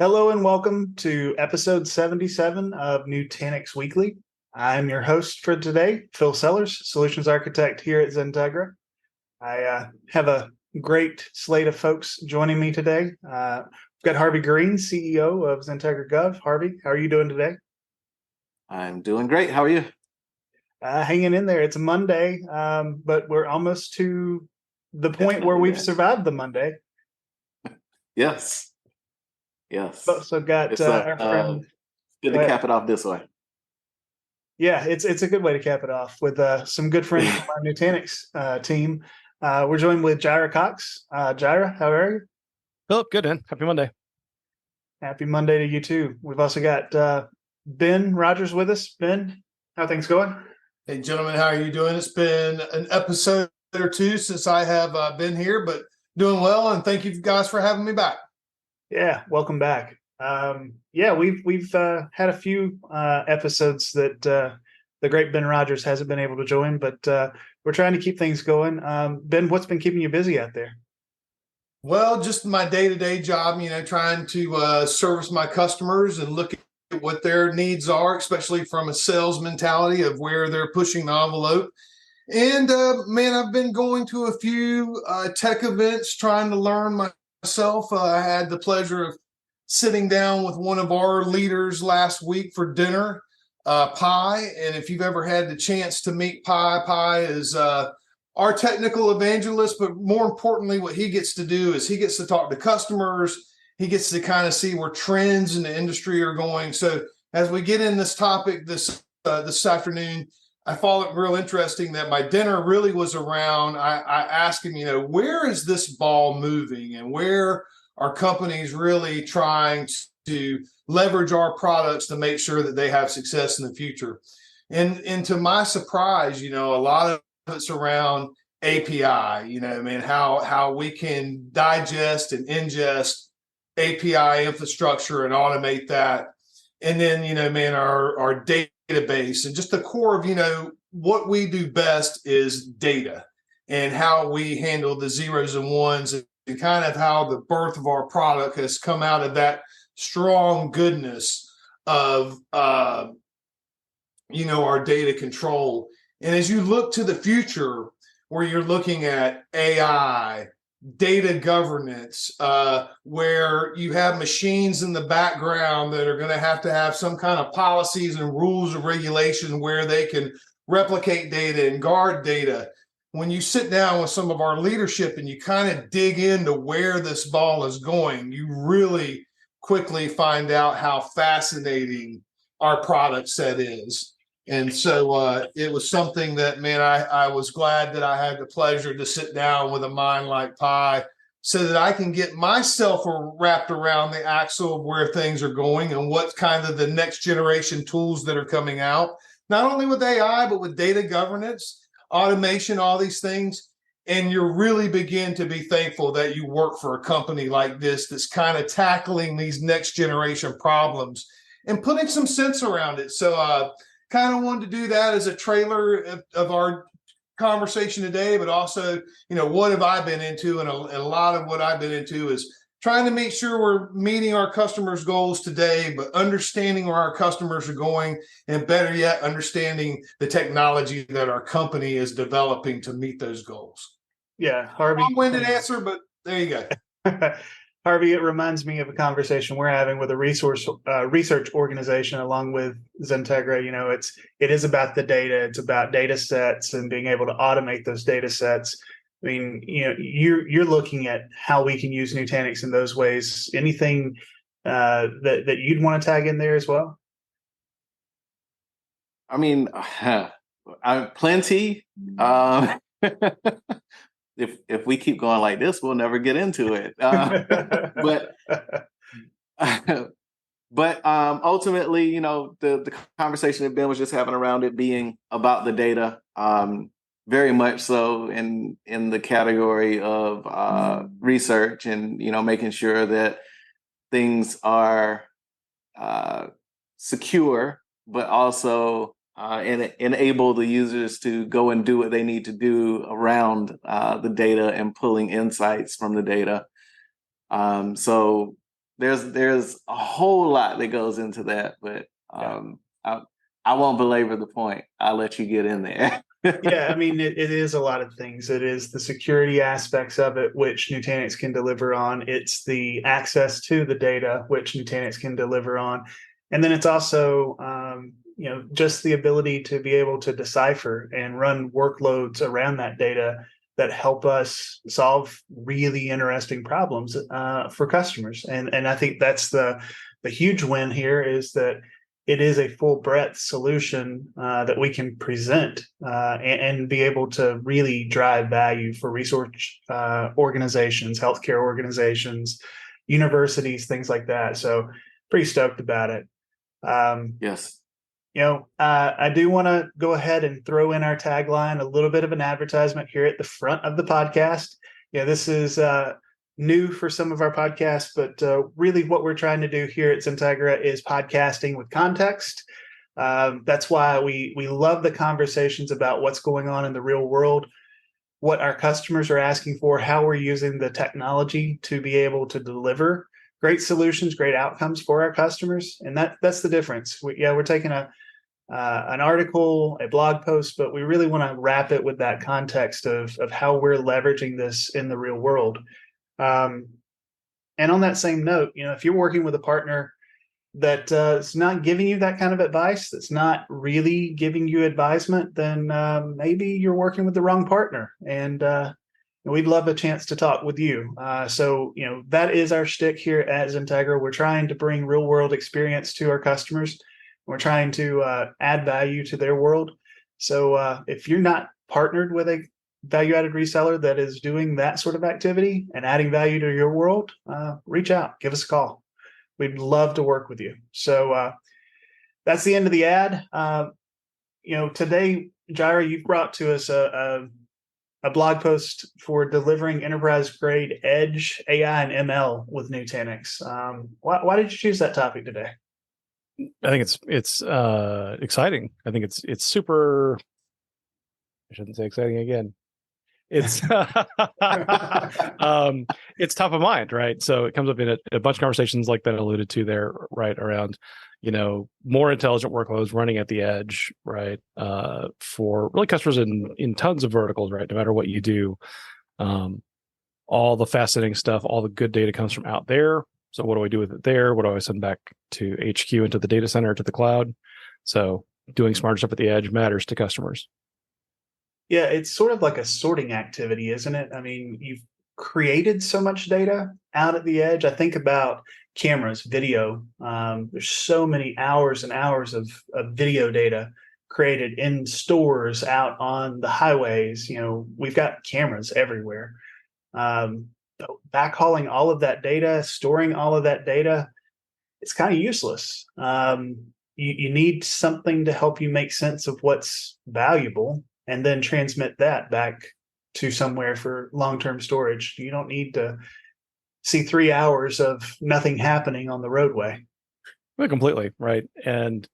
Hello and welcome to episode 77 of Nutanix Weekly. I'm your host for today, Phil Sellers, Solutions Architect here at XenTegra. I have a great slate of folks joining me today. We've got Harvey Green, CEO of XenTegra Gov. Harvey, how are you doing today? I'm doing great. How are you? Hanging in there. It's a Monday, but we're almost to the point where we've survived the Monday. Yes. So got It's our friend. good to cap it off this way. Yeah, it's a good way to cap it off with some good friends from our Nutanix team. We're joined with Jirah Cox. Jirah, how are you? Philip, good, man. Happy Monday. Happy Monday to you too. We've also got Ben Rogers with us. Ben, how are things going? Hey, gentlemen, how are you doing? It's been an episode or two since I have been here, but doing well, and thank you guys for having me back. Yeah, welcome back. We've had a few episodes that the great Ben Rogers hasn't been able to join, but we're trying to keep things going. Ben, what's been keeping you busy out there? Well, just my day-to-day job, trying to service my customers and look at what their needs are, especially from a sales mentality of where they're pushing the envelope. And I've been going to a few tech events, trying to learn myself. I had the pleasure of sitting down with one of our leaders last week for dinner, Pi. And if you've ever had the chance to meet Pi is our technical evangelist, but more importantly, what he gets to do is he gets to talk to customers. He gets to kind of see where trends in the industry are going. So as we get in this topic this afternoon, I found it real interesting that my dinner really was around, I asked him, where is this ball moving and where are companies really trying to leverage our products to make sure that they have success in the future? And to my surprise, a lot of it's around API, how we can digest and ingest API infrastructure and automate that. And then, our database and just the core of, what we do best is data and how we handle the zeros and ones and kind of how the birth of our product has come out of that strong goodness of, our data control. And as you look to the future where you're looking at AI, data governance, where you have machines in the background that are going to have some kind of policies and rules and regulation where they can replicate data and guard data. When you sit down with some of our leadership and you kind of dig into where this ball is going, you really quickly find out how fascinating our product set is. And so it was something that, I was glad that I had the pleasure to sit down with a mind like Pi so that I can get myself wrapped around the axle of where things are going and what kind of the next generation tools that are coming out, not only with AI, but with data governance, automation, all these things. And you really begin to be thankful that you work for a company like this that's kind of tackling these next generation problems and putting some sense around it. So, kind of wanted to do that as a trailer of our conversation today, but also, what have I been into? And a lot of what I've been into is trying to make sure we're meeting our customers' goals today, but understanding where our customers are going, and better yet, understanding the technology that our company is developing to meet those goals. Yeah, Harvey. Long-winded answer, but there you go. Harvey, it reminds me of a conversation we're having with a research organization along with XenTegra. It is about the data. It's about data sets and being able to automate those data sets. I mean, you're looking at how we can use Nutanix in those ways. Anything that you'd want to tag in there as well? I mean, plenty. If we keep going like this, we'll never get into it. But ultimately, the conversation that Ben was just having around it being about the data, very much so in the category of research and making sure that things are secure, but also enable the users to go and do what they need to do around the data and pulling insights from the data. So there's a whole lot that goes into that, but I won't belabor the point. I'll let you get in there. Yeah, I mean, it is a lot of things. It is the security aspects of it, which Nutanix can deliver on. It's the access to the data, which Nutanix can deliver on. And then it's also, just the ability to be able to decipher and run workloads around that data that help us solve really interesting problems for customers. And I think that's the huge win here, is that it is a full breadth solution that we can present and be able to really drive value for research organizations, healthcare organizations, universities, things like that. So pretty stoked about it. Yes. I do want to go ahead and throw in our tagline, a little bit of an advertisement here at the front of the podcast. This is new for some of our podcasts, but really what we're trying to do here at XenTegra is podcasting with context. That's why we love the conversations about what's going on in the real world, what our customers are asking for, how we're using the technology to be able to deliver great solutions, great outcomes for our customers. And that's the difference. We're taking an article, a blog post, but we really want to wrap it with that context of how we're leveraging this in the real world. And on that same note, if you're working with a partner that is not giving you that kind of advice, that's not really giving you advisement, then maybe you're working with the wrong partner. And we'd love a chance to talk with you. So that is our shtick here at XenTegra. We're trying to bring real world experience to our customers. We're trying to add value to their world. So if you're not partnered with a value-added reseller that is doing that sort of activity and adding value to your world, reach out, give us a call. We'd love to work with you. So that's the end of the ad. Today, Jirah, you've brought to us a blog post for delivering enterprise-grade edge AI and ML with Nutanix. Why did you choose that topic today? I think it's exciting. I think it's super. I shouldn't say exciting again. It's it's top of mind, right? So it comes up in a bunch of conversations like that I alluded to there, right, around more intelligent workloads running at the edge, right, for really customers in tons of verticals, right, no matter what you do. All the fascinating stuff, all the good data comes from out there. So what do I do with it there? What do I send back to HQ, into the data center, to the cloud? So doing smart stuff at the edge matters to customers. Yeah, it's sort of like a sorting activity, isn't it? I mean, you've created so much data out at the edge. I think about cameras, video. There's so many hours and hours of video data created in stores, out on the highways. We've got cameras everywhere. Backhauling all of that data, storing all of that data, it's kind of useless. You need something to help you make sense of what's valuable and then transmit that back to somewhere for long-term storage. You don't need to see 3 hours of nothing happening on the roadway. Well, completely, right. And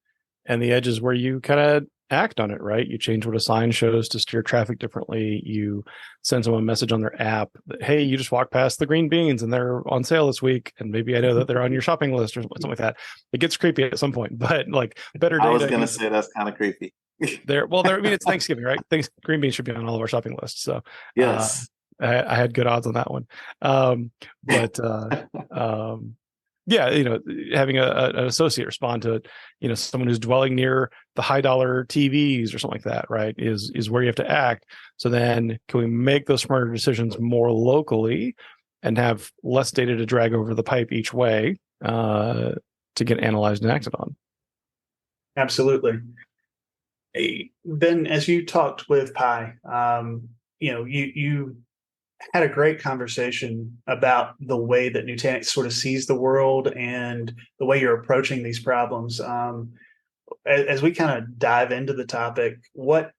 the edge is where you kind of act on it, right? You change what a sign shows to steer traffic differently. You send someone a message on their app that, hey, you just walked past the green beans and they're on sale this week. And maybe I know that they're on your shopping list or something like that. It gets creepy at some point, but like better data. I was going to say that's kind of creepy. I mean, it's Thanksgiving, right? Green beans should be on all of our shopping lists. So yes, I had good odds on that one. Yeah, having an associate respond to, someone who's dwelling near the high dollar TVs or something like that, right, is where you have to act. So then can we make those smarter decisions more locally and have less data to drag over the pipe each way to get analyzed and acted on? Absolutely. Ben, as you talked with Pi, you had a great conversation about the way that Nutanix sort of sees the world and the way you're approaching these problems. As we kind of dive into the topic, what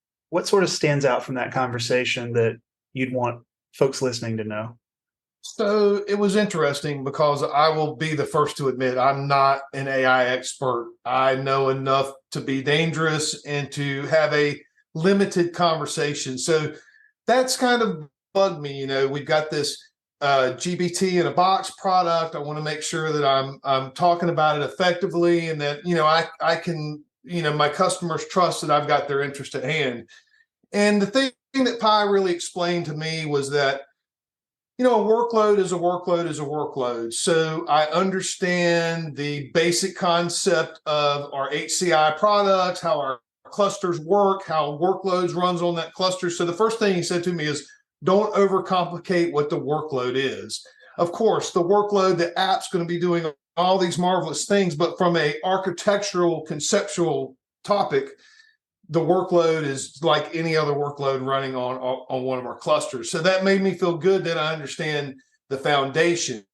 sort of stands out from that conversation that you'd want folks listening to know? So it was interesting because I will be the first to admit I'm not an AI expert. I know enough to be dangerous and to have a limited conversation. So that's kind of bugged me. We've got this GBT in a box product. I want to make sure that I'm talking about it effectively, and that I can my customers trust that I've got their interest at hand. And the thing that Pi really explained to me was that a workload is a workload is a workload. So I understand the basic concept of our HCI products, how our clusters work, how workloads runs on that cluster. So the first thing he said to me is, don't overcomplicate what the workload is. Of course, the workload, the app's going to be doing all these marvelous things, but from a architectural, conceptual topic, the workload is like any other workload running on one of our clusters. So that made me feel good that I understand the foundation.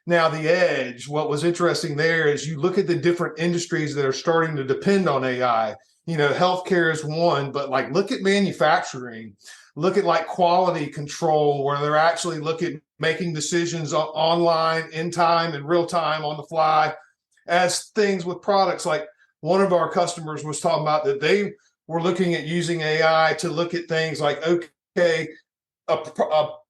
Now, the edge, what was interesting there is you look at the different industries that are starting to depend on AI. Healthcare is one, but look at manufacturing, look at quality control, where they're actually looking at making decisions online, in time, in real time, on the fly, as things with products. Like one of our customers was talking about that they were looking at using AI to look at things like, okay,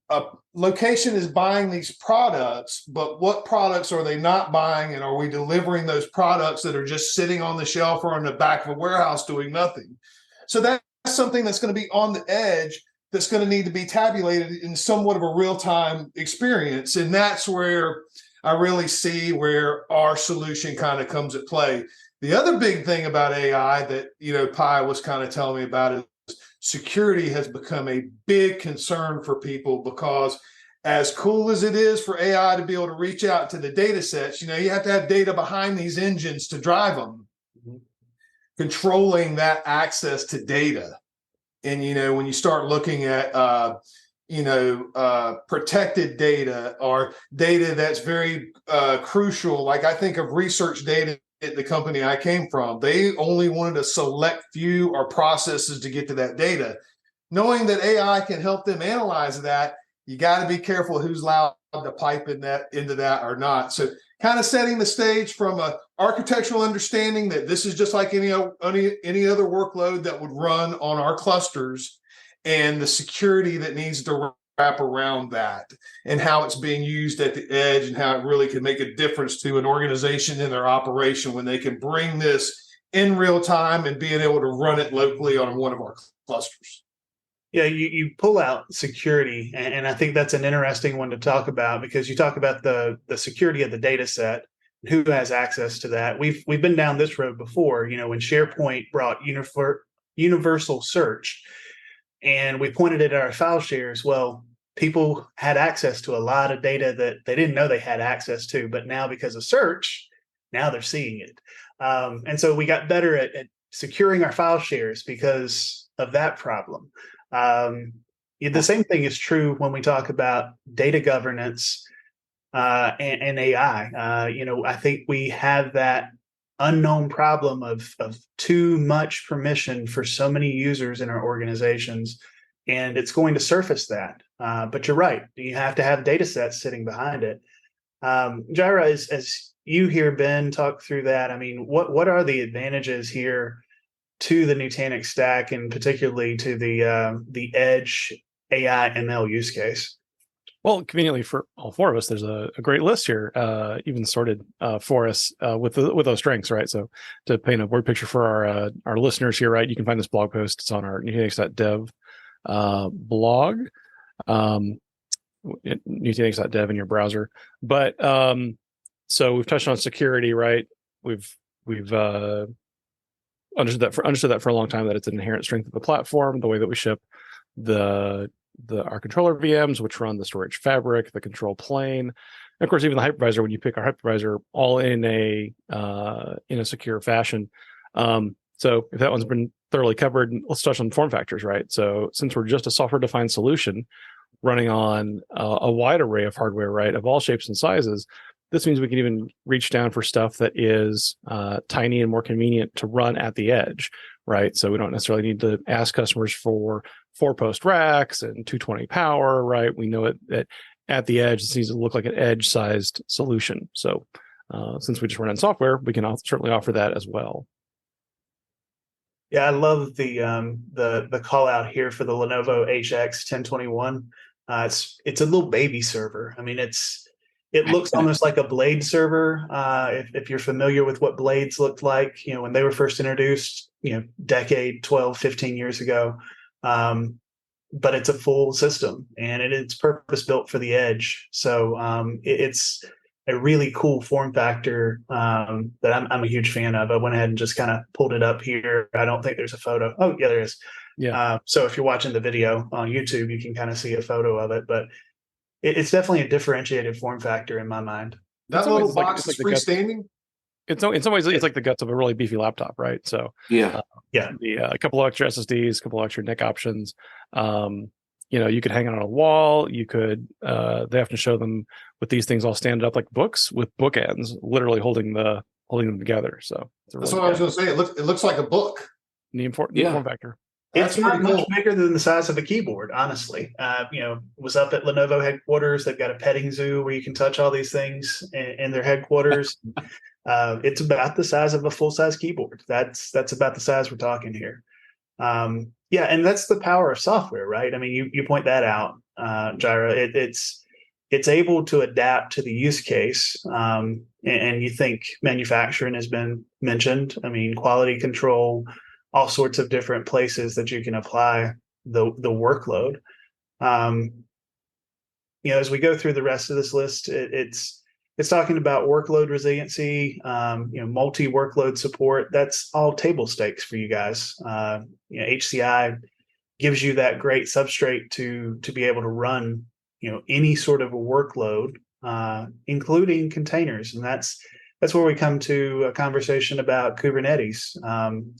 a location is buying these products, but what products are they not buying? And are we delivering those products that are just sitting on the shelf or in the back of a warehouse doing nothing? So that's something that's going to be on the edge, that's going to need to be tabulated in somewhat of a real-time experience. And that's where I really see where our solution kind of comes at play. The other big thing about AI that, Pi was kind of telling me about is security has become a big concern for people, because as cool as it is for AI to be able to reach out to the data sets, you have to have data behind these engines to drive them. Mm-hmm. Controlling that access to data. And, when you start looking at, protected data, or data that's very crucial, like I think of research data at the company I came from, they only wanted a select few or processes to get to that data. Knowing that AI can help them analyze that, you got to be careful who's allowed to pipe into that or not. So kind of setting the stage from a architectural understanding that this is just like any other workload that would run on our clusters, and the security that needs to wrap around that, and how it's being used at the edge, and how it really can make a difference to an organization in their operation when they can bring this in real time and being able to run it locally on one of our clusters. Yeah, you pull out security, and I think that's an interesting one to talk about, because you talk about the security of the data set, who has access to that. We've been down this road before, when SharePoint brought universal search, and we pointed it at our file shares. Well, people had access to a lot of data that they didn't know they had access to, but now because of search, now they're seeing it. And so we got better at securing our file shares because of that problem. The same thing is true when we talk about data governance and AI. I think we have that unknown problem of too much permission for so many users in our organizations, and it's going to surface that. But you're right, you have to have data sets sitting behind it. Jirah, as you hear Ben talk through that, I mean, what are the advantages here to the Nutanix stack, and particularly to the edge AI ML use case? Well, conveniently for all four of us, there's a great list here, even sorted for us with those strengths, right? So to paint a word picture for our listeners here, right, you can find this blog post. It's on our nutanix.dev blog, nutanix.dev in your browser. But so we've touched on security, right? We've understood that for a long time, that it's an inherent strength of the platform, the way that we ship our controller VMs, which run the storage fabric, the control plane, and of course, even the hypervisor, when you pick our hypervisor, all in a secure fashion. So if that one's been thoroughly covered, let's touch on form factors, right? So since we're just a software-defined solution running on a wide array of hardware, right, of all shapes and sizes, this means we can even reach down for stuff that is tiny and more convenient to run at the edge, right? So we don't necessarily need to ask customers for 4-post racks and 220 power, right? We know that at the edge, it needs to look like an edge-sized solution. So since we just run on software, we can certainly offer that as well. Yeah, I love the call out here for the Lenovo HX 1021. It's a little baby server. I mean, it looks almost like a blade server. If you're familiar with what blades looked like, when they were first introduced, decade, 12, 15 years ago. But it's a full system, and it's purpose built for the edge. So it's a really cool form factor that I'm a huge fan of. I went ahead and just kind of pulled it up here. I don't think there's a photo. Oh, yeah, there is. Yeah. So if you're watching the video on YouTube, you can kind of see a photo of it. But it's definitely a differentiated form factor in my mind. That little box is freestanding. In some ways, it's like the guts of a really beefy laptop, right? So yeah, a couple of extra SSDs, a couple of extra NIC options. You could hang it on a wall. You could. They often show them with these things all stand up like books with bookends, literally holding them together. So that's what I was going to say. It looks like a book. Neat form factor. It's not much bigger than the size of a keyboard, honestly. Was up at Lenovo headquarters. They've got a petting zoo where you can touch all these things in their headquarters. It's about the size of a full-size keyboard. That's about the size we're talking here. And that's the power of software, right? I mean, you point that out, Jirah. It's able to adapt to the use case. And you think manufacturing has been mentioned. I mean, quality control, all sorts of different places that you can apply the workload. As we go through the rest of this list, it's talking about workload resiliency, multi-workload support. That's all table stakes for you guys. HCI gives you that great substrate to be able to run, any sort of a workload, including containers. And that's where we come to a conversation about Kubernetes,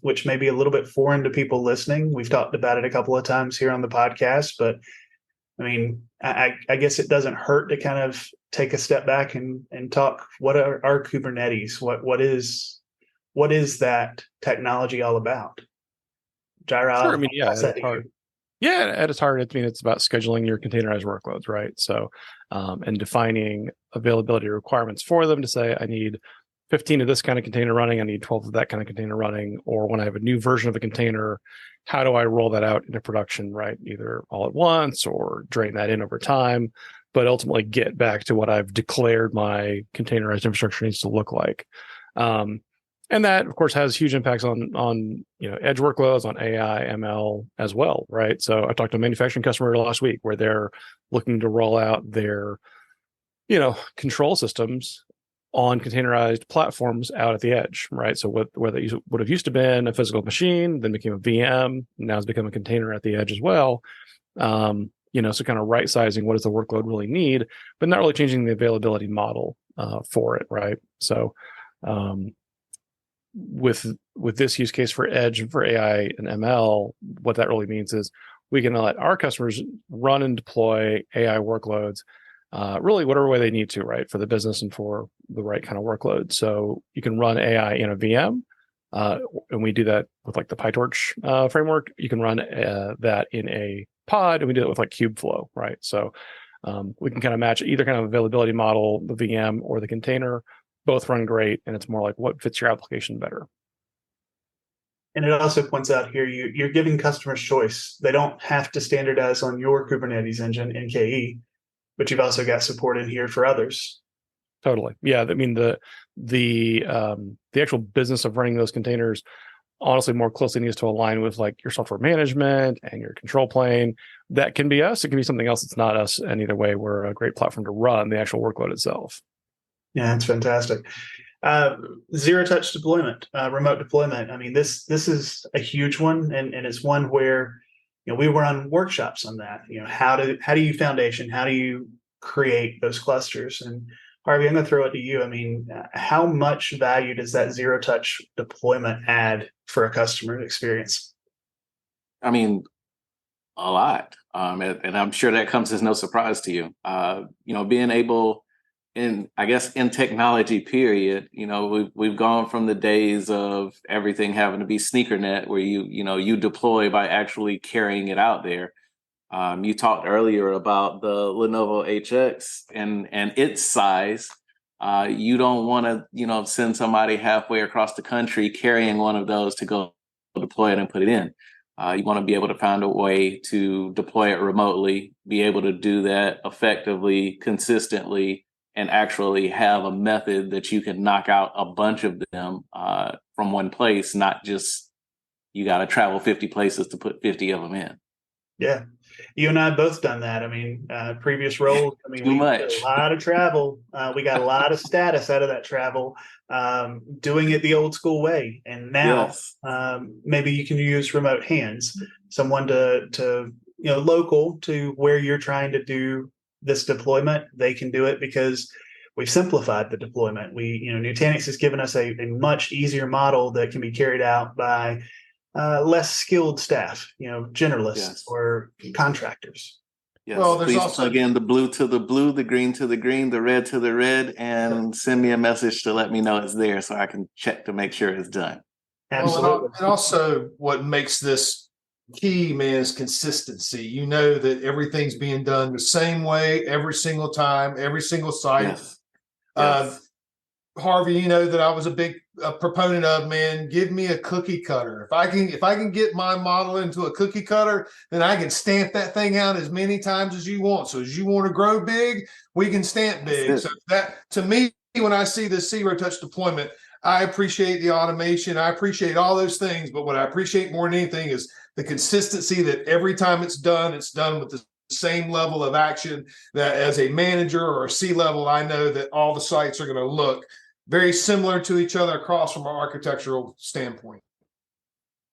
which may be a little bit foreign to people listening. We've talked about it a couple of times here on the podcast, but I mean, I guess it doesn't hurt to kind of take a step back and talk. What are Kubernetes? What is that technology all about? Jirah, sure. I mean, at its heart. Yeah, at its heart, it's about scheduling your containerized workloads, right? So, and defining availability requirements for them to say, I need 15 of this kind of container running, I need 12 of that kind of container running, or when I have a new version of a container, how do I roll that out into production, right? Either all at once or drain that in over time, but ultimately get back to what I've declared my containerized infrastructure needs to look like. And that, of course, has huge impacts on edge workloads, on AI, ML as well, right? So I talked to a manufacturing customer last week where they're looking to roll out their, control systems on containerized platforms out at the edge, right? So where they would have used to been a physical machine, then became a VM, now it's become a container at the edge as well. So kind of right sizing what does the workload really need, but not really changing the availability model for it, right? So with this use case for edge and for AI and ML, what that really means is we can let our customers run and deploy AI workloads really whatever way they need to, right, for the business and for the right kind of workload. So you can run AI in a VM, and we do that with like the PyTorch framework. You can run that in a pod, and we do it with like Kubeflow, right? So we can kind of match either kind of availability model, the VM or the container. Both run great, and it's more like what fits your application better. And it also points out here, you're giving customers choice. They don't have to standardize on your Kubernetes engine, NKE, but you've also got support in here for others. Totally. Yeah. I mean, the actual business of running those containers honestly more closely needs to align with like your software management and your control plane. That can be us. It can be something else. It's not us. And either way, we're a great platform to run the actual workload itself. Yeah, it's fantastic. Zero touch deployment, remote deployment. I mean, this is a huge one, and it's one where we run workshops on that. How do you foundation? How do you create those clusters? And Harvey, I'm going to throw it to you. I mean, how much value does that zero touch deployment add for a customer experience? I mean, a lot, and I'm sure that comes as no surprise to you. Being able in technology period, we've gone from the days of everything having to be sneakernet where you deploy by actually carrying it out there. You talked earlier about the Lenovo HX and its size. You don't want to, send somebody halfway across the country carrying one of those to go deploy it and put it in. You want to be able to find a way to deploy it remotely, be able to do that effectively, consistently, and actually have a method that you can knock out a bunch of them from one place, not just you got to travel 50 places to put 50 of them in. Yeah. You and I have both done that. I mean, previous roles, I mean, Too we much. did a lot of travel. We got a lot of status out of that travel, doing it the old school way. And now maybe you can use remote hands, someone to local to where you're trying to do this deployment. They can do it because we've simplified the deployment. Nutanix has given us a much easier model that can be carried out by less skilled staff, generalists or contractors. Yes. Well, there's also plug in the blue to the blue, the green to the green, the red to the red, and send me a message to let me know it's there so I can check to make sure it's done. Absolutely. Well, and also what makes this key, man, is consistency. You know that everything's being done the same way every single time, every single site. Yes. Harvey, you know that I was a big proponent of, man, give me a cookie cutter. If I can get my model into a cookie cutter, then I can stamp that thing out as many times as you want. So as you want to grow big, we can stamp big. So that, to me, when I see this zero touch deployment, I appreciate the automation. I appreciate all those things. But what I appreciate more than anything is the consistency that every time it's done with the same level of action, that as a manager or a C-level, I know that all the sites are going to look very similar to each other across from an architectural standpoint.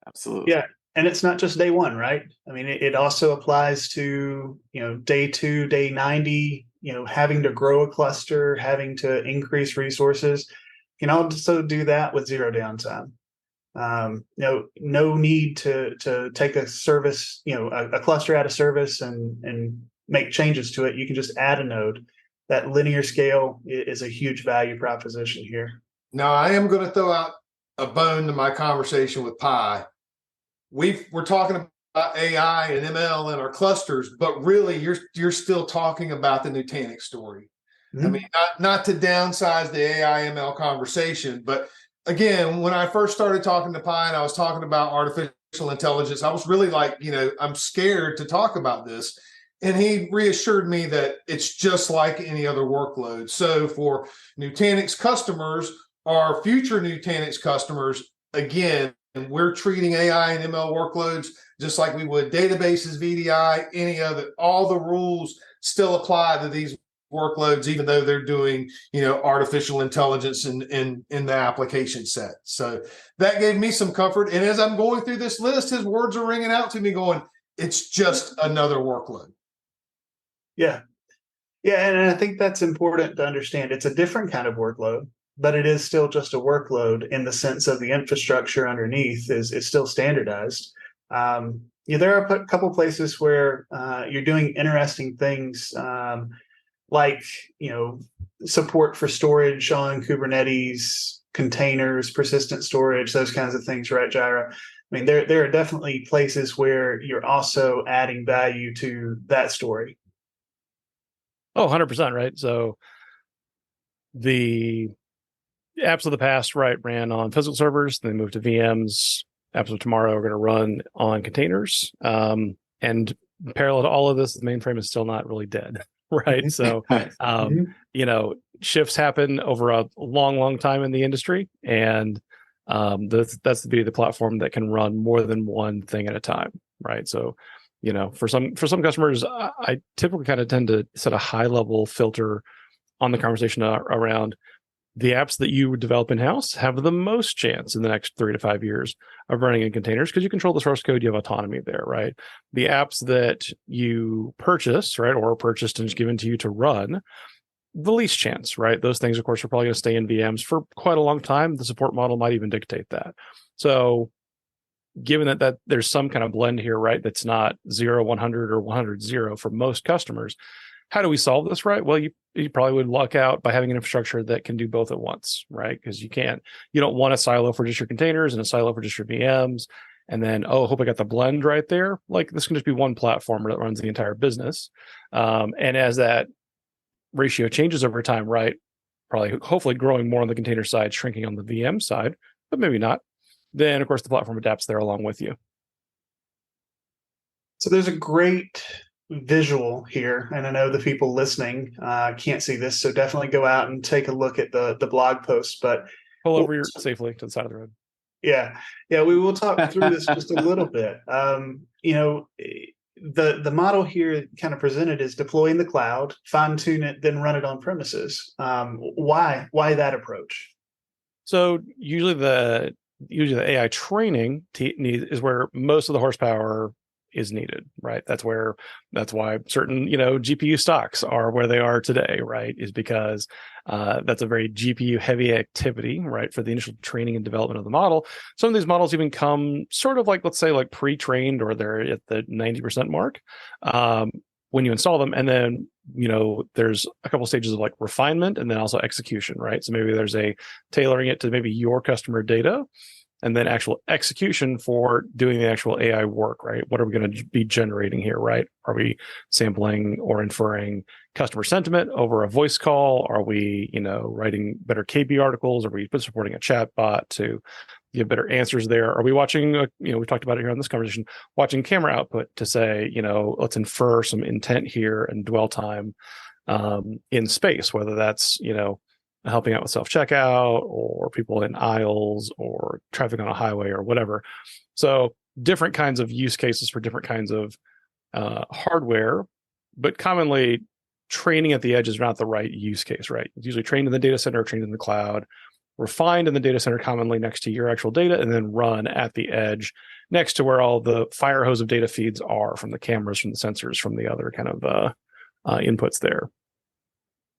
Absolutely. Yeah. And it's not just day one, right? I mean, it also applies to, day 2, day 90, having to grow a cluster, having to increase resources. You can also do that with zero downtime. No need to take a service, a cluster out of service and make changes to it. You can just add a node. That linear scale is a huge value proposition here. Now, I am going to throw out a bone to my conversation with Pi. We're talking about AI and ML in our clusters, but really you're still talking about the Nutanix story. Mm-hmm. I mean, not to downsize the AI ML conversation, but again, when I first started talking to Pi and I was talking about artificial intelligence, I was really like, I'm scared to talk about this. And he reassured me that it's just like any other workload. So for Nutanix customers, our future Nutanix customers, again, we're treating AI and ML workloads just like we would databases, VDI, any other. All the rules still apply to these workloads, even though they're doing, artificial intelligence in the application set. So that gave me some comfort. And as I'm going through this list, his words are ringing out to me going, it's just another workload. Yeah. Yeah. And I think that's important to understand. It's a different kind of workload, but it is still just a workload in the sense of the infrastructure underneath is still standardized. There are a couple places where you're doing interesting things, like, support for storage on Kubernetes, containers, persistent storage, those kinds of things, right, Jirah? I mean, there are definitely places where you're also adding value to that story. Oh, 100%, right? So the apps of the past, right, ran on physical servers, then moved to VMs. Apps of tomorrow are going to run on containers. And parallel to all of this, the mainframe is still not really dead, right? So, shifts happen over a long, long time in the industry. And that's the beauty of the platform that can run more than one thing at a time, right? So, for some customers, I typically kind of tend to set a high level filter on the conversation around the apps that you develop in-house have the most chance in the next 3 to 5 years of running in containers because you control the source code, you have autonomy there, right? The apps that you purchase, right, or purchased and just given to you to run, the least chance, right? Those things, of course, are probably going to stay in VMs for quite a long time. The support model might even dictate that. So given that there's some kind of blend here, right, that's not 0, 100 or 100, 0 for most customers, how do we solve this, right? Well, you probably would luck out by having an infrastructure that can do both at once, right? Because you don't want a silo for just your containers and a silo for just your VMs. And then, hope I got the blend right there. Like this can just be one platform that runs the entire business. And as that ratio changes over time, right, probably hopefully growing more on the container side, shrinking on the VM side, but maybe not. Then, of course, the platform adapts there along with you. So there's a great visual here, and I know the people listening can't see this, so definitely go out and take a look at the blog post. But Pull over safely to the side of the road. Yeah, we will talk through this just a little bit. The model here kind of presented is deploy in the cloud, fine tune it, then run it on premises. Why that approach? So usually the AI training is where most of the horsepower is needed, right? That's why certain GPU stocks are where they are today, right? Is because that's a very GPU heavy activity, right? For the initial training and development of the model. Some of these models even come sort of like, let's say, like pre-trained, or they're at the 90% mark when you install them, and then there's a couple stages of like refinement and then also execution, right? So maybe there's a tailoring it to maybe your customer data, and then actual execution for doing the actual AI work, right? What are we going to be generating here, right? Are we sampling or inferring customer sentiment over a voice call? Are we, writing better KB articles? Are we supporting a chat bot to give better answers there? Are we watching, we talked about it here on this conversation, watching camera output to say, let's infer some intent here and dwell time in space, whether that's, helping out with self-checkout or people in aisles or traffic on a highway or whatever. So different kinds of use cases for different kinds of hardware, but commonly training at the edge is not the right use case, right? It's usually trained in the data center, trained in the cloud, refined in the data center, commonly next to your actual data, and then run at the edge next to where all the fire hose of data feeds are from the cameras, from the sensors, from the other kind of inputs there.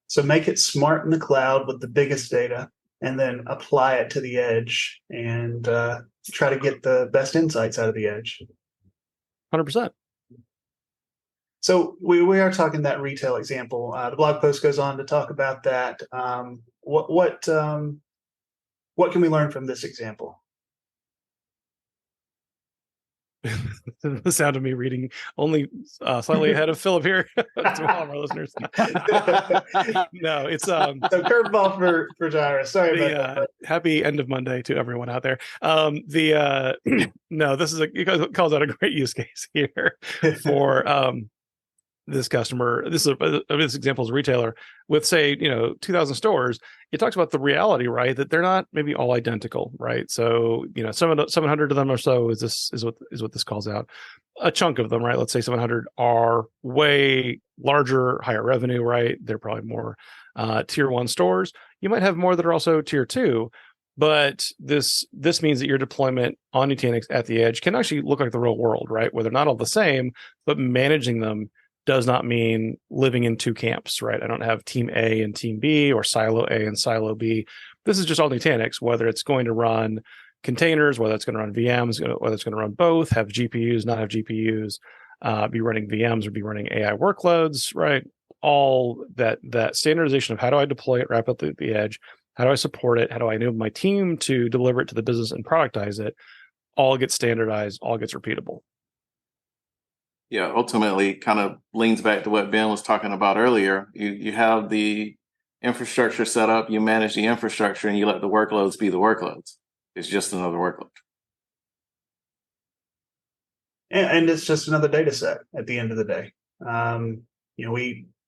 So make it smart in the cloud with the biggest data, and then apply it to the edge and try to get the best insights out of the edge. 100%. So we are talking that retail example. The blog post goes on to talk about that. What can we learn from this example? The sound of me reading only slightly ahead of Philip here to all of our listeners. No, it's so curveball for Jirah. Sorry about that. Happy end of Monday to everyone out there. No, this is it calls out a great use case here for this customer. This example is a retailer with, say, 2,000 stores. It talks about the reality, right, that they're not maybe all identical, right? So 700 of them or so is what this calls out. A chunk of them, right? Let's say 700 are way larger, higher revenue, right? They're probably more tier 1 stores. You might have more that are also tier 2. But this means that your deployment on Nutanix at the edge can actually look like the real world, right? Where they're not all the same, but managing them does not mean living in two camps, right? I don't have team A and team B, or silo A and silo B. This is just all Nutanix, whether it's going to run containers, whether it's going to run VMs, whether it's going to run both, have GPUs, not have GPUs, be running VMs or be running AI workloads, right? All that standardization of how do I deploy it rapidly at the edge? How do I support it? How do I enable my team to deliver it to the business and productize it? All gets standardized, all gets repeatable. Yeah, ultimately kind of leans back to what Ben was talking about earlier. You have the infrastructure set up, you manage the infrastructure, and you let the workloads be the workloads. It's just another workload. And it's just another data set at the end of the day.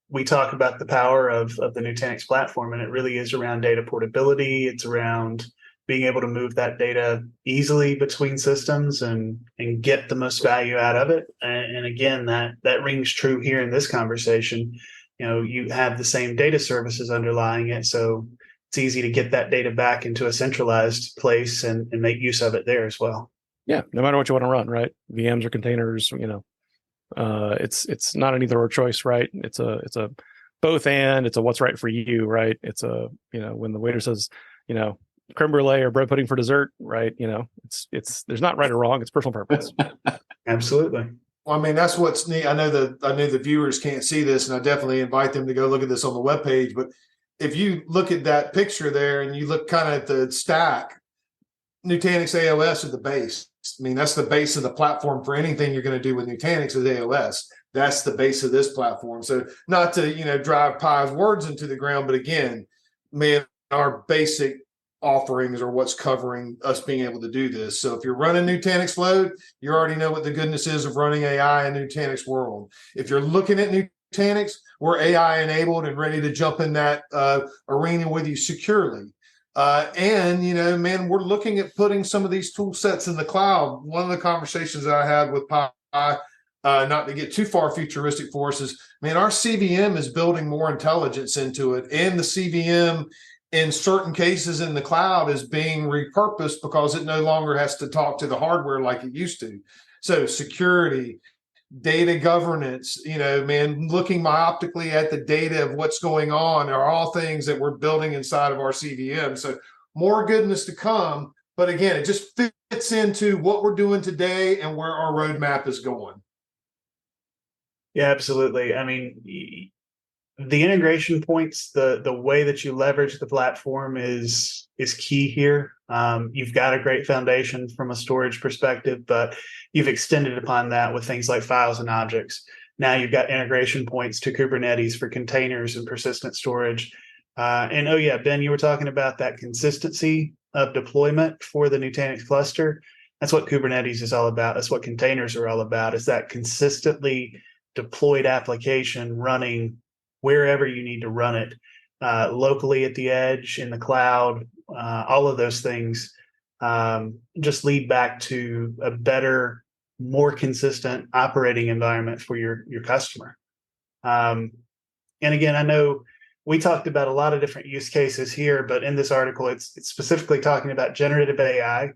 We talk about the power of the Nutanix platform, and it really is around data portability. It's around being able to move that data easily between systems and get the most value out of it. And again, that rings true here in this conversation. You have the same data services underlying it, so it's easy to get that data back into a centralized place and make use of it there as well. Yeah, no matter what you want to run, right? VMs or containers, it's not an either or choice, right? It's a both and. It's a what's right for you, right? It's a when the waiter says creme brulee or bread pudding for dessert, right? It's there's not right or wrong. It's personal preference. Absolutely. Well, I mean, that's what's neat. I know the viewers can't see this, and I definitely invite them to go look at this on the webpage. But if you look at that picture there and you look kind of at the stack, Nutanix AOS is the base. I mean, that's the base of the platform for anything you're going to do with Nutanix is AOS. That's the base of this platform. So not to drive pies words into the ground, but again, man, our basic offerings or what's covering us being able to do this. So if you're running Nutanix load, you already know what the goodness is of running AI in Nutanix world. If you're looking at Nutanix, we're AI enabled and ready to jump in that arena with you securely. And, man, we're looking at putting some of these tool sets in the cloud. One of the conversations that I had with Pi, not to get too far futuristic for us, is, man, our CVM is building more intelligence into it. And the CVM in certain cases in the cloud is being repurposed because it no longer has to talk to the hardware like it used to. So security, data governance, man, looking myopically at the data of what's going on are all things that we're building inside of our CVM. So more goodness to come. But again, it just fits into what we're doing today and where our roadmap is going. Yeah, absolutely. I mean, the integration points, the way that you leverage the platform is key here. You've got a great foundation from a storage perspective, but you've extended upon that with things like files and objects. Now you've got integration points to Kubernetes for containers and persistent storage. And oh yeah, Ben, you were talking about that consistency of deployment for the Nutanix cluster. That's what Kubernetes is all about. That's what containers are all about. Is that consistently deployed application running wherever you need to run it, locally at the edge, in the cloud. All of those things just lead back to a better, more consistent operating environment for your customer. And again, I know we talked about a lot of different use cases here, but in this article, it's specifically talking about generative AI,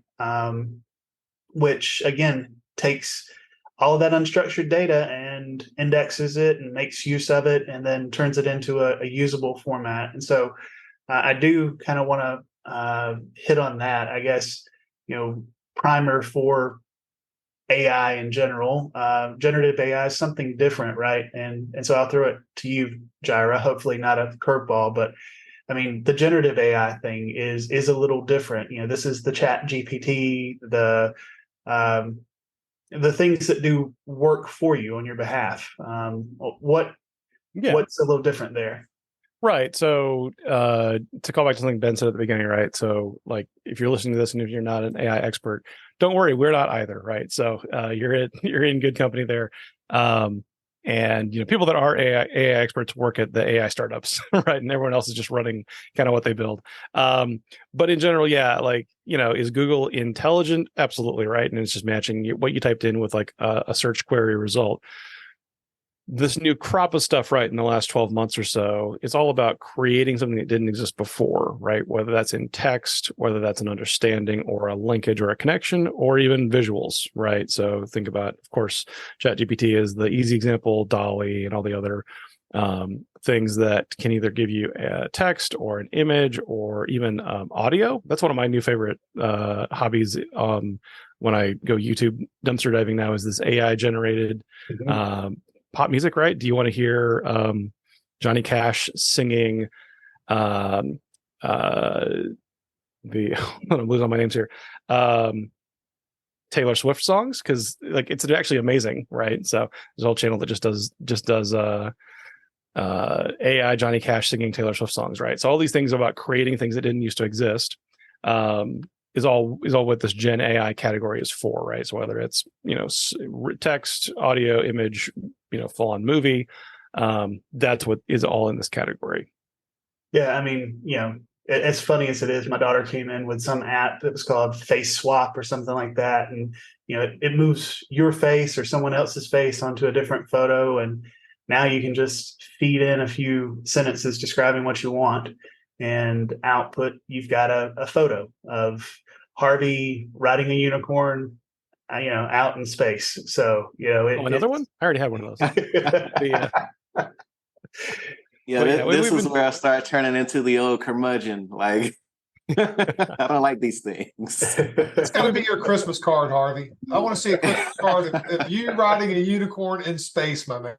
which again takes all of that unstructured data and indexes it and makes use of it and then turns it into a usable format. And so I do kind of want to hit on that, I guess, primer for AI in general. Generative AI is something different, right? And so I'll throw it to you, Jirah, hopefully not a curveball, but I mean, the generative AI thing is a little different. This is the Chat GPT, the things that do work for you on your behalf. What's a little different there? Right. So to call back to something Ben said at the beginning, right? So like if you're listening to this and if you're not an AI expert, don't worry, we're not either, right? So you're in good company there. And people that are AI experts work at the AI startups, right? And everyone else is just running kind of what they build. But in general, yeah, like is Google intelligent? Absolutely, right. And it's just matching what you typed in with like a search query result. This new crop of stuff, right, in the last 12 months or so, it's all about creating something that didn't exist before, right? Whether that's in text, whether that's an understanding or a linkage or a connection, or even visuals, right? So think about, of course, ChatGPT is the easy example, DALL-E and all the other things that can either give you a text or an image or even audio. That's one of my new favorite hobbies when I go YouTube dumpster diving now is this AI generated pop music, right? Do you want to hear Johnny Cash singing I'm losing my names here. Taylor Swift songs? Because like it's actually amazing, right? So there's a whole channel that just does AI Johnny Cash singing Taylor Swift songs, right? So all these things about creating things that didn't used to exist is all what this Gen AI category is for, right? So whether it's text, audio, image, full on movie, that's what is all in this category. Yeah, I mean, as funny as it is, my daughter came in with some app that was called Face Swap or something like that, and it moves your face or someone else's face onto a different photo, and now you can just feed in a few sentences describing what you want, and output you've got a photo of Harvey riding a unicorn, out in space. So another one. I already had one of those. This is where I start turning into the old curmudgeon. Like, I don't like these things. It's got to be your Christmas card, Harvey. I want to see a Christmas card of you riding a unicorn in space, my man.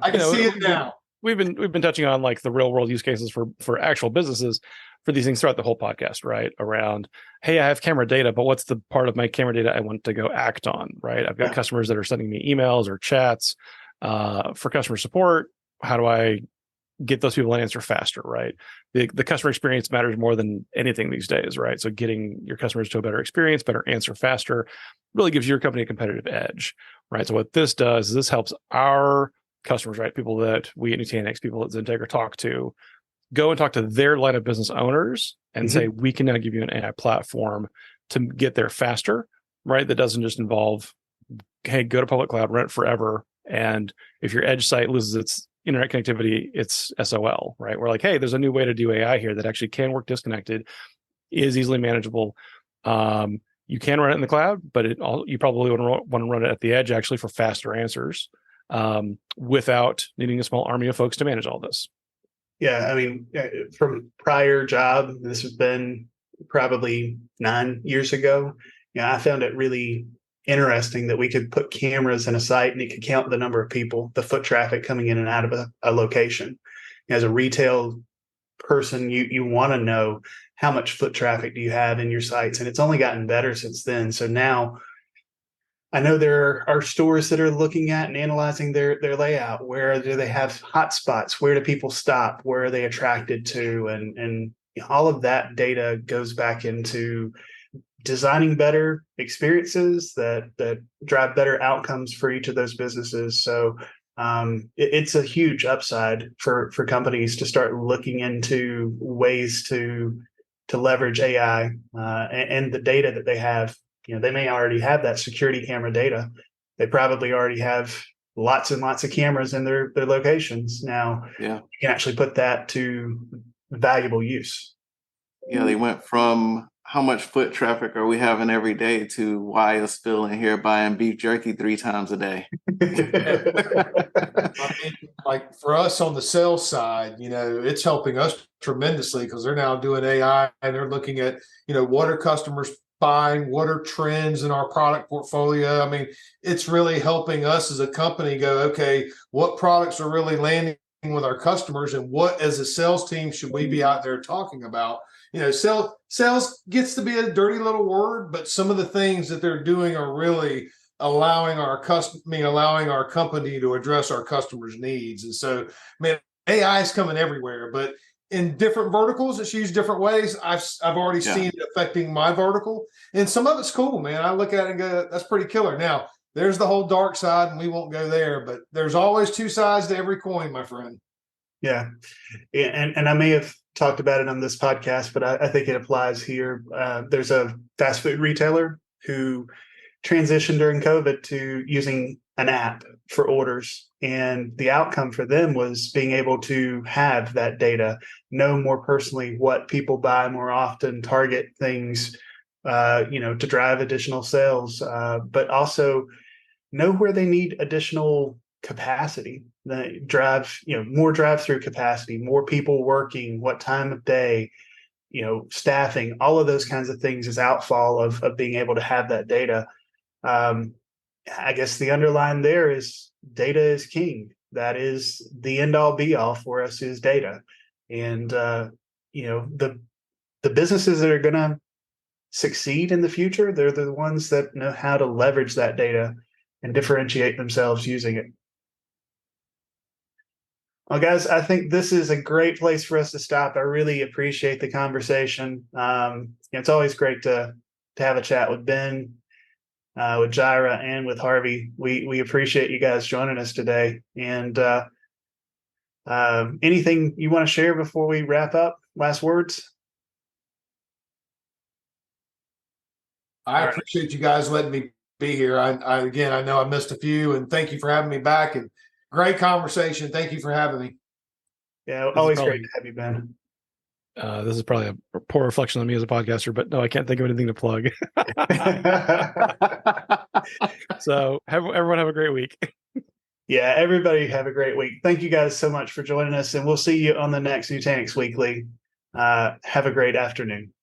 I can see it now. We've been touching on like the real world use cases for actual businesses for these things throughout the whole podcast, right? Around, hey, I have camera data, but what's the part of my camera data I want to go act on, right? I've got customers that are sending me emails or chats for customer support. How do I get those people an answer faster, right? The customer experience matters more than anything these days, right? So getting your customers to a better experience, better answer faster, really gives your company a competitive edge, right? So what this does is this helps our customers, right? People that we at Nutanix, people at XenTegra talk to, go and talk to their line of business owners and say, we can now give you an AI platform to get there faster, right? That doesn't just involve, hey, go to public cloud, rent forever. And if your edge site loses its internet connectivity, it's SOL, right? We're like, hey, there's a new way to do AI here that actually can work disconnected, is easily manageable. You can run it in the cloud, but you probably want to run it at the edge actually for faster answers, without needing a small army of folks to manage all this. Yeah, I mean, from prior job, this has been probably 9 years ago. Yeah, I found it really interesting that we could put cameras in a site and it could count the number of people, the foot traffic coming in and out of a location. As a retail person, you want to know how much foot traffic do you have in your sites, and it's only gotten better since then. So now I know there are stores that are looking at and analyzing their layout. Where do they have hotspots? Where do people stop? Where are they attracted to? And all of that data goes back into designing better experiences that drive better outcomes for each of those businesses. So it's a huge upside for companies to start looking into ways to leverage AI and the data that they have. They may already have that security camera data. They probably already have lots and lots of cameras in their locations. Now, you can actually put that to valuable use. Yeah, they went from how much foot traffic are we having every day to why is Phil in here buying beef jerky 3 times a day? I mean, like for us on the sales side, it's helping us tremendously because they're now doing AI and they're looking at, what are customers buying, what are trends in our product portfolio. I mean, it's really helping us as a company go, okay, what products are really landing with our customers and what as a sales team should we be out there talking about? Sales gets to be a dirty little word, but some of the things that they're doing are really allowing our company to address our customers' needs. And so, man, AI is coming everywhere, but in different verticals, it's used different ways. I've already seen it affecting my vertical, and some of it's cool, man. I look at it and go, that's pretty killer. Now, there's the whole dark side, and we won't go there, but there's always 2 sides to every coin, my friend. Yeah. And I may have talked about it on this podcast, but I think it applies here. There's a fast food retailer who transitioned during COVID to using an app for orders. And the outcome for them was being able to have that data, know more personally what people buy more often, target things, to drive additional sales, but also know where they need additional capacity, more drive-through capacity, more people working, what time of day, staffing, all of those kinds of things is outfall of being able to have that data. I guess the underline there is data is king. That is the end all be all for us is data. And, the businesses that are going to succeed in the future, they're the ones that know how to leverage that data and differentiate themselves using it. Well, guys, I think this is a great place for us to stop. I really appreciate the conversation. It's always great to have a chat with Ben, with Jirah, and with Harvey. We appreciate you guys joining us today. And anything you want to share before we wrap up? Last words? I appreciate you guys letting me be here. I know I missed a few, and thank you for having me back. And great conversation. Thank you for having me. Yeah, always great to have you, Ben. This is probably a poor reflection on me as a podcaster, but no, I can't think of anything to plug. So everyone have a great week. Yeah, everybody have a great week. Thank you guys so much for joining us, and we'll see you on the next Nutanix Weekly. Have a great afternoon.